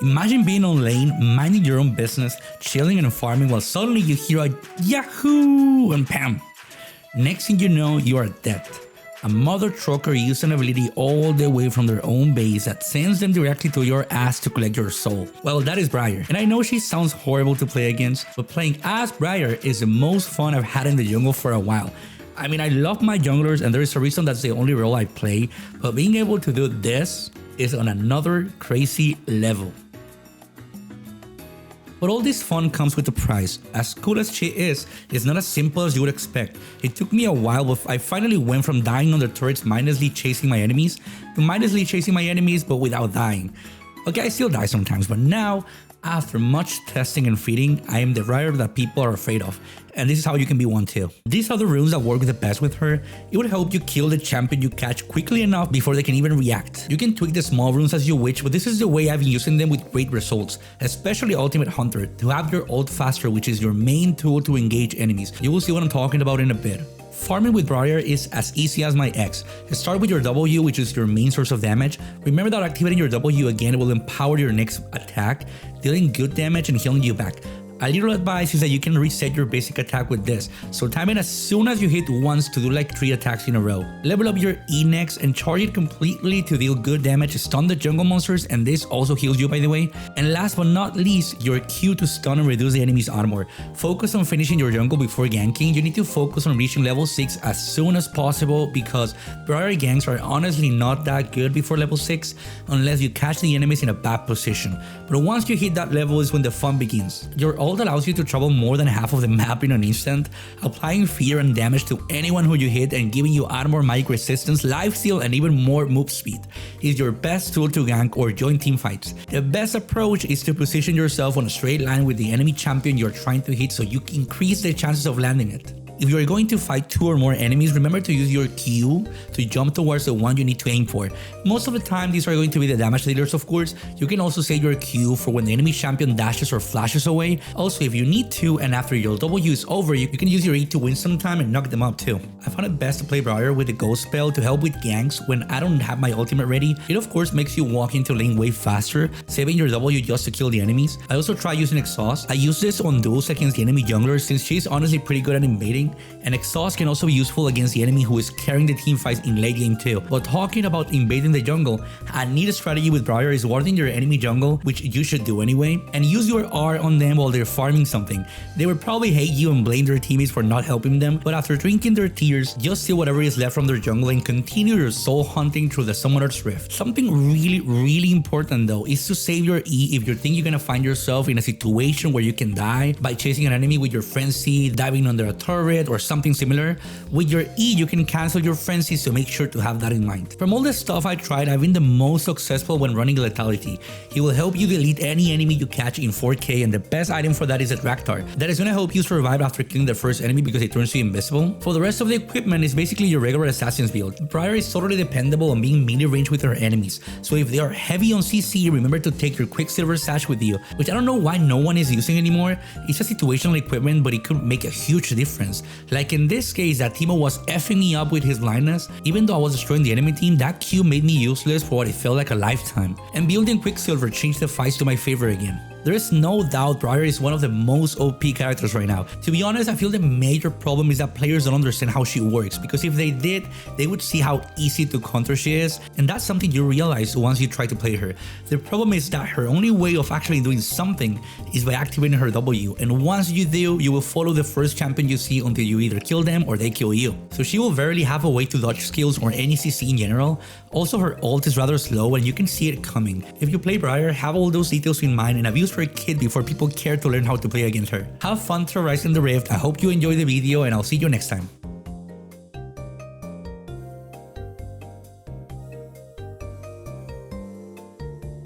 Imagine being on lane, minding your own business, chilling and farming while suddenly you hear a Yahoo and Pam. Next thing you know, you are dead. A mother trucker used an ability all the way from their own base that sends them directly to your ass to collect your soul. Well, that is Briar. And I know she sounds horrible to play against, but playing as Briar is the most fun I've had in the jungle for a while. I mean, I love my junglers and there is a reason that's the only role I play, but being able to do this is on another crazy level. But all this fun comes with a price. As cool as she is, it's not as simple as you would expect. It took me a while, but I finally went from dying on the turrets mindlessly chasing my enemies to mindlessly chasing my enemies but without dying. Okay, I still die sometimes, but now, after much testing and feeding, I am the rider that people are afraid of. And this is how you can be one too. These are the runes that work the best with her. It would help you kill the champion you catch quickly enough before they can even react. You can tweak the small runes as you wish, but this is the way I've been using them with great results, especially Ultimate Hunter, to have your ult faster, which is your main tool to engage enemies. You will see what I'm talking about in a bit. Farming with Briar is as easy as my X. Start with your W, which is your main source of damage. Remember that activating your W again will empower your next attack, dealing good damage and healing you back. A little advice is that you can reset your basic attack with this, so time it as soon as you hit once to do like 3 attacks in a row. Level up your E next and charge it completely to deal good damage, stun the jungle monsters, and this also heals you by the way. And last but not least, your Q to stun and reduce the enemy's armor. Focus on finishing your jungle before ganking. You need to focus on reaching level 6 as soon as possible because Briar ganks are honestly not that good before level 6 unless you catch the enemies in a bad position. But once you hit that level is when the fun begins. Your ult allows you to travel more than half of the map in an instant, applying fear and damage to anyone who you hit and giving you armor, magic resistance, lifesteal, and even more move speed. It's your best tool to gank or join team fights. The best approach is to position yourself on a straight line with the enemy champion you're trying to hit so you increase the chances of landing it. If you are going to fight 2 or more enemies, remember to use your Q to jump towards the one you need to aim for. Most of the time, these are going to be the damage dealers, of course. You can also save your Q for when the enemy champion dashes or flashes away. Also, if you need to, and after your W is over, you can use your E to win some time and knock them up too. I found it best to play Briar with the Ghost spell to help with ganks when I don't have my ultimate ready. It of course makes you walk into lane way faster, saving your W just to kill the enemies. I also try using Exhaust. I use this on duels against the enemy jungler since she's honestly pretty good at invading. And Exhaust can also be useful against the enemy who is carrying the team fights in late game too. But talking about invading the jungle, a neat strategy with Briar is warding your enemy jungle, which you should do anyway, and use your R on them while they're farming something. They would probably hate you and blame their teammates for not helping them, but after drinking their tears, just steal whatever is left from their jungle and continue your soul hunting through the Summoner's Rift. Something really important though is to save your E if you think you're gonna find yourself in a situation where you can die by chasing an enemy with your frenzy, diving under a turret, or something similar. With your E, you can cancel your frenzy, so make sure to have that in mind. From all the stuff I tried, I've been the most successful when running Lethality. He will help you delete any enemy you catch in 4K, and the best item for that is a Draktar. That is going to help you survive after killing the first enemy because it turns you invisible. For the rest of the equipment, is basically your regular Assassin's build. Briar is totally dependable on being melee range with her enemies, so if they are heavy on CC, remember to take your Quicksilver Sash with you, which I don't know why no one is using anymore. It's a situational equipment, but it could make a huge difference. Like in this case, that Teemo was effing me up with his blindness. Even though I was destroying the enemy team, that Q made me useless for what it felt like a lifetime. And building Quicksilver changed the fights to my favor again. There is no doubt Briar is one of the most OP characters right now. To be honest, I feel the major problem is that players don't understand how she works, because if they did, they would see how easy to counter she is, and that's something you realize once you try to play her. The problem is that her only way of actually doing something is by activating her W, and once you do, you will follow the first champion you see until you either kill them or they kill you. So she will barely have a way to dodge skills or any CC in general. Also, her ult is rather slow and you can see it coming. If you play Briar, have all those details in mind and abuse her kid before people care to learn how to play against her. Have fun terrorizing the Rift. I hope you enjoyed the video and I'll see you next time.